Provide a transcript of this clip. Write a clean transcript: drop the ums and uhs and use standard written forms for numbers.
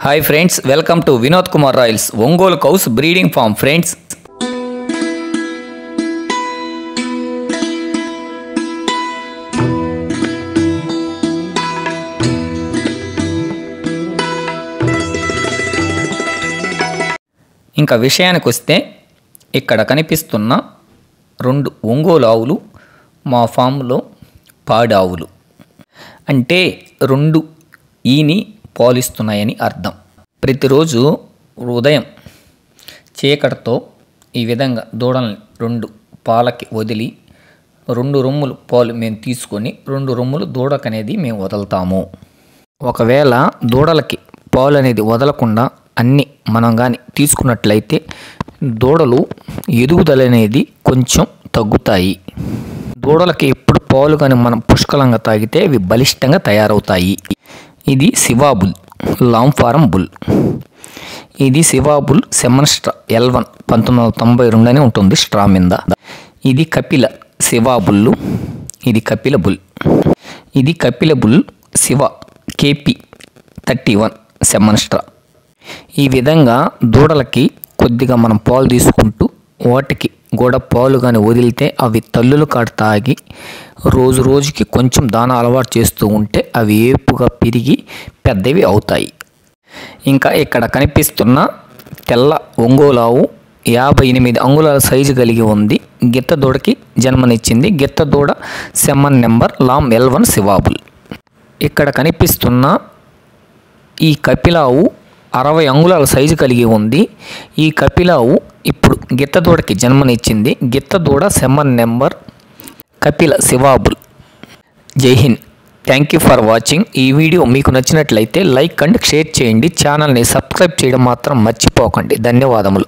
Hi friends, welcome to Vinod Kumar Royals Ongole cows breeding farm friends. ఇంకా విషయానికి వస్తే ఇక్కడ కనిపిస్తున్న 2 ఒంగోలు ఆవులు మా ఫామ్లో పాడి ఆవులు. అంటే 2 ఈని పాలిస్తున్నాయని అర్థం. ప్రతిరోజు ఉదయం చీకటితో ఈ విధంగా దూడల్ని 2 పాలకి వదిలి 2 రొమ్ములు పాలు మేము తీసుకొని 2 రొమ్ములు దూడకనేది మేము వదులుతాము. ఒకవేళ దూడలకి పాలు అనేది వదలకుండా అన్నీ మనం కానీ తీసుకున్నట్లయితే దూడలు ఎదుగుదల అనేది కొంచెం తగ్గుతాయి. దూడలకి ఎప్పుడు పాలు కానీ మనం పుష్కలంగా తాగితే అవి బలిష్టంగా తయారవుతాయి. ఇది Shiva bull, long form bull. ఇది Shiva bull semen straw L1 1992 అని ఉంటుంది స్ట్రా మీద. ఇది కపిల శివా బుల్, ఇది కపిల బుల్. ఇది Kapila bull Shiva KP 31 semen straw. ఈ విధంగా దూడలకి కొద్దిగా మనం పాలు తీసుకుంటూ వాటికి కూడా పాలు కానీ వదిలితే అవి తల్లులు కాడ తాగి రోజు రోజుకి కొంచెం దానా అలవాటు చేస్తూ ఉంటే అవి ఏపుగా పెరిగి పెద్దవి అవుతాయి. ఇంకా ఇక్కడ కనిపిస్తున్న తెల్ల ఒంగోలు ఆవు 58 అంగుళాల సైజు కలిగి ఉంది. గిత్త దూడకి జన్మనిచ్చింది. గిత్త దూడ semen number Lam L1 Shiva bull. ఇక్కడ కనిపిస్తున్న ఈ కపిలావు 60 అంగుళాల సైజు కలిగి ఉంది. ఈ కపిలావు ఇప్పుడు గిత్త దూడకి జన్మనిచ్చింది. గిత్త దూడ సెమన్ నెంబర్ కపిల శివాబుల్. జై Hind. Thank you for watching. ఈ వీడియో మీకు నచ్చినట్లయితే లైక్ అండ్ షేర్ చేయండి. ఛానల్ని సబ్స్క్రైబ్ చేయడం మాత్రం మర్చిపోకండి. ధన్యవాదములు.